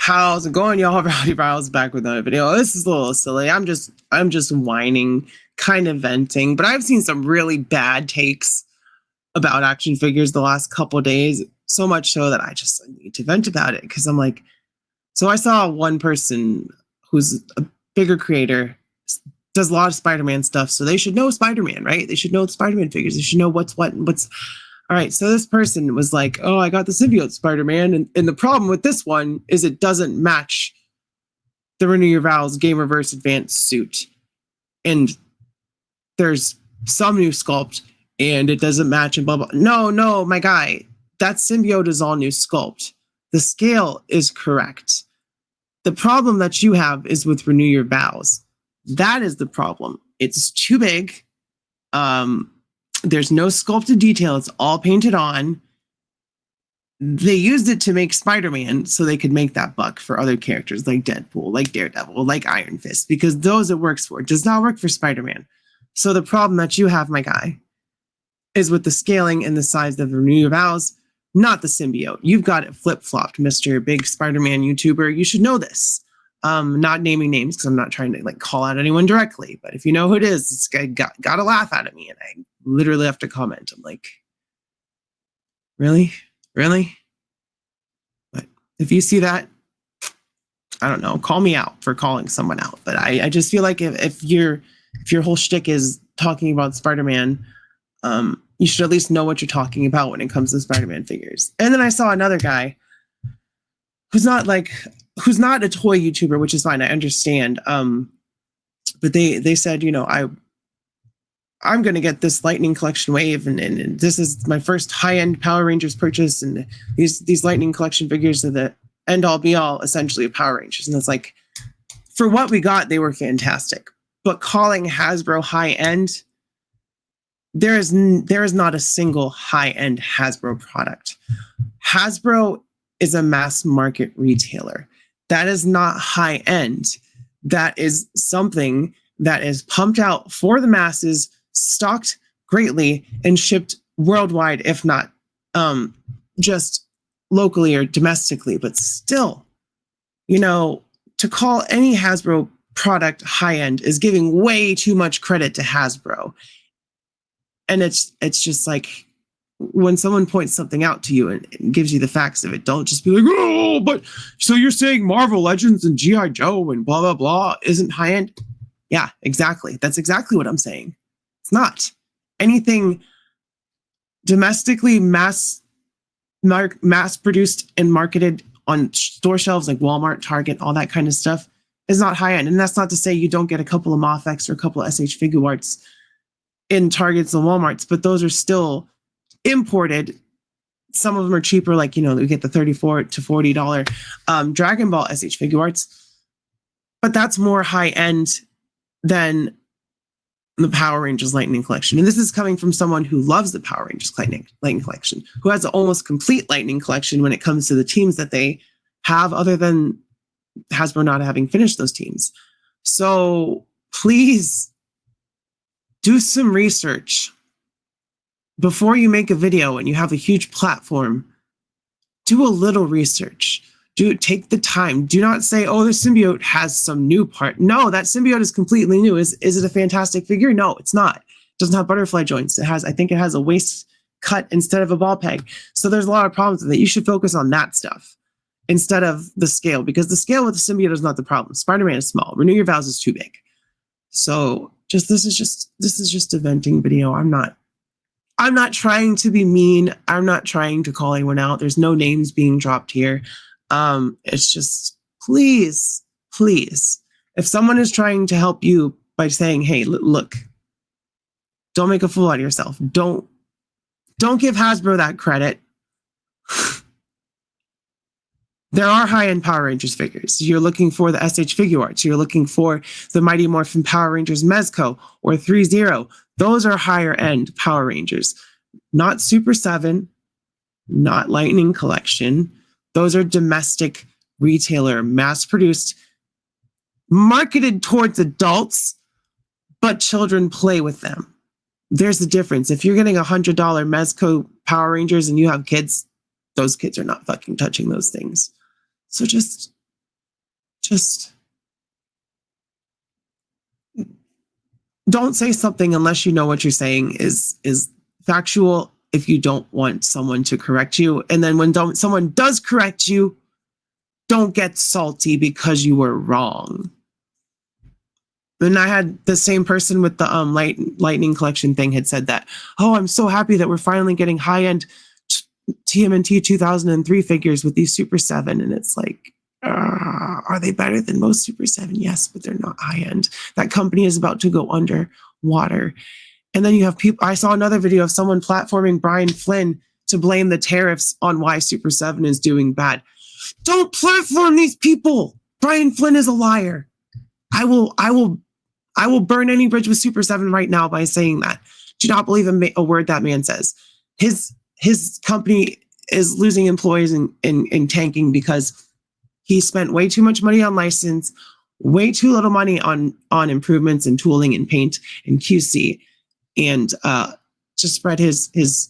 How's it going, y'all? Rowdy Riles back with another video. This is a little silly. I'm just whining, kind of venting, but I've seen some really bad takes about action figures the last couple days. So much so that I just need to vent about it because I'm like, so I saw one person who's a bigger creator, does a lot of Spider-Man stuff, so they should know Spider-Man, right? They should know the Spider-Man figures. They should know what's what and what's. All right, so this person was like, oh, I got the symbiote Spider-Man, and the problem with this one is it doesn't match the Renew Your Vows Gamerverse Advanced suit. And there's some new sculpt, and it doesn't match and blah, blah. No, my guy, that symbiote is all new sculpt. The scale is correct. The problem that you have is with Renew Your Vows. That is the problem. It's too big. There's no sculpted detail. It's all painted on. They used it to make Spider-Man so they could make that buck for other characters like Deadpool, like Daredevil, like Iron Fist, because those it works for. It does not work for Spider-Man. So the problem that you have, my guy, is with the scaling and the size of Renew Your Vows, not the symbiote. You've got it flip-flopped, Mr. Big Spider-Man YouTuber. You should know this. Not naming names because I'm not trying to call out anyone directly, but if you know who it is, this guy got a laugh out of me, and I literally have to comment. I'm like, really? But if you see that, I don't know, call me out for calling someone out. But I just feel like if your whole shtick is talking about Spider-Man, you should at least know what you're talking about when it comes to Spider-Man figures. And then I saw another guy who's not a toy YouTuber, which is fine. I understand. But they said, I'm going to get this Lightning Collection wave, and this is my first high-end Power Rangers purchase, and these Lightning Collection figures are the end-all, be-all, essentially, of Power Rangers. And it's like, for what we got, they were fantastic. But calling Hasbro high-end, there is not a single high-end Hasbro product. Hasbro is a mass-market retailer. That is not high-end. That is something that is pumped out for the masses, stocked greatly, and shipped worldwide, if not just locally or domestically. But still, to call any Hasbro product high-end is giving way too much credit to Hasbro. And it's just like, when someone points something out to you and gives you the facts of it, don't just be like, oh, but so you're saying Marvel Legends and G.I. Joe and blah, blah, blah isn't high-end? Yeah, exactly. That's exactly what I'm saying. It's not. Anything domestically mass-produced and marketed on store shelves like Walmart, Target, all that kind of stuff is not high-end. And that's not to say you don't get a couple of Moth-X or a couple of SH Figure Arts in Targets and Walmarts, but those are still imported. Some of them are cheaper, like we get the $34 to $40 Dragon Ball SH Figure Arts, but that's more high end than the Power Rangers Lightning Collection. And this is coming from someone who loves the Power Rangers Lightning Collection, who has an almost complete Lightning Collection when it comes to the teams that they have, other than Hasbro not having finished those teams. So please do some research. Before you make a video and you have a huge platform, do a little research. Take the time. Do not say, oh, the symbiote has some new part. No, that symbiote is completely new. Is it a fantastic figure? No, it's not. It doesn't have butterfly joints. I think it has a waist cut instead of a ball peg. So there's a lot of problems with it. You should focus on that stuff instead of the scale, because the scale with the symbiote is not the problem. Spider-Man is small. Renew Your Vows is too big. So this is just a venting video. I'm not trying to be mean. I'm not trying to call anyone out. There's no names being dropped here. It's just, please, if someone is trying to help you by saying, hey, look, don't make a fool out of yourself. Don't give Hasbro that credit. There are high-end Power Rangers figures. You're looking for the SH Figure Arts. You're looking for the Mighty Morphin Power Rangers Mezco or 3-0. Those are higher-end Power Rangers. Not Super 7, not Lightning Collection. Those are domestic retailer, mass-produced, marketed towards adults, but children play with them. There's the difference. If you're getting $100 Mezco Power Rangers and you have kids, those kids are not fucking touching those things. So just just don't say something unless you know what you're saying is factual, if you don't want someone to correct you. And then when someone does correct you, don't get salty because you were wrong. And I had the same person with the lightning collection thing had said that, oh, I'm so happy that we're finally getting high-end TMNT 2003 figures with these Super 7. And it's like, are they better than most Super 7? Yes, but they're not high-end. That company is about to go underwater. And then you have people, I saw another video of someone platforming Brian Flynn to blame the tariffs on why Super 7 is doing bad. Don't platform these people. Brian Flynn is a liar. I will burn any bridge with Super 7 right now by saying that. Do not believe a word that man says. His company is losing employees and tanking because he spent way too much money on license, way too little money on improvements and tooling and paint and QC, and just spread his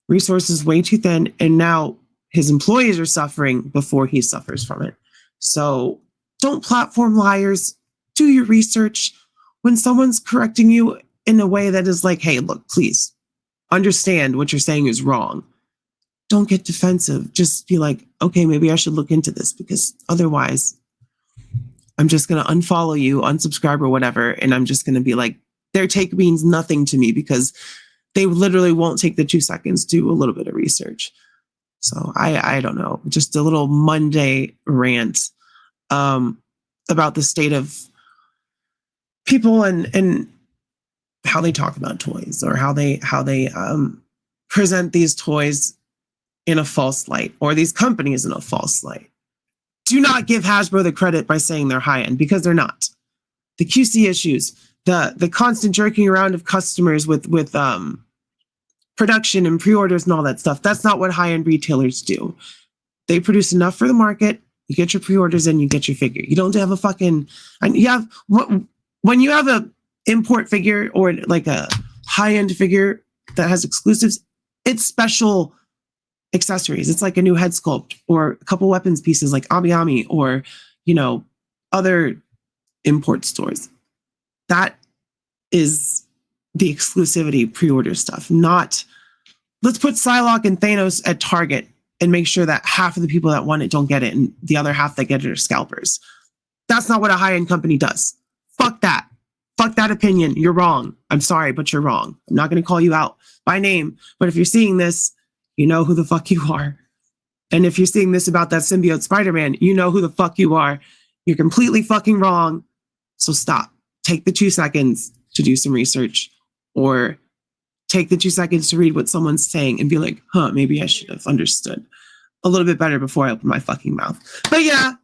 resources way too thin. And now his employees are suffering before he suffers from it. So don't platform liars. Do your research. When someone's correcting you in a way that is like, hey, look, please understand what you're saying is wrong. Don't get defensive. Just be like, okay, maybe I should look into this, because otherwise I'm just going to unfollow you, unsubscribe or whatever. And I'm just going to be like, their take means nothing to me because they literally won't take the 2 seconds to do a little bit of research. So I don't know, just a little Monday rant about the state of people and how they talk about toys, or how they present these toys in a false light, or these companies in a false light. Do not give Hasbro the credit by saying they're high end, because they're not. The QC issues, the constant jerking around of customers with production and pre-orders and all that stuff, that's not what high-end retailers do. They produce enough for the market, you get your pre-orders in, you get your figure. You don't have a fucking, and you have, when you have a import figure or like a high-end figure that has exclusives, it's special accessories. It's like a new head sculpt or a couple weapons pieces like Ami Ami, or, you know, other import stores. That is the exclusivity pre-order stuff, not let's put Psylocke and Thanos at Target and make sure that half of the people that want it don't get it and the other half that get it are scalpers. That's not what a high-end company does. Fuck that. Fuck that opinion. You're wrong. I'm sorry, but you're wrong. I'm not going to call you out by name, but if you're seeing this, you know who the fuck you are. And if you're seeing this about that symbiote Spider-Man, you know who the fuck you are. You're completely fucking wrong. So stop. Take the 2 seconds to do some research, or take the 2 seconds to read what someone's saying and be like, maybe I should have understood a little bit better before I open my fucking mouth. But yeah,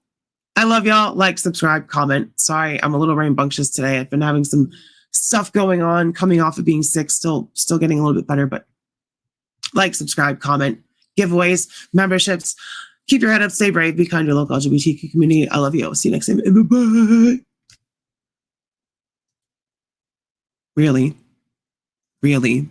I love y'all. Like, subscribe, comment. Sorry, I'm a little rambunctious today. I've been having some stuff going on, coming off of being sick, still getting a little bit better, but like, subscribe, comment, giveaways, memberships. Keep your head up, stay brave, be kind to your local LGBTQ community. I love you. I'll see you next time. Bye-bye. Really?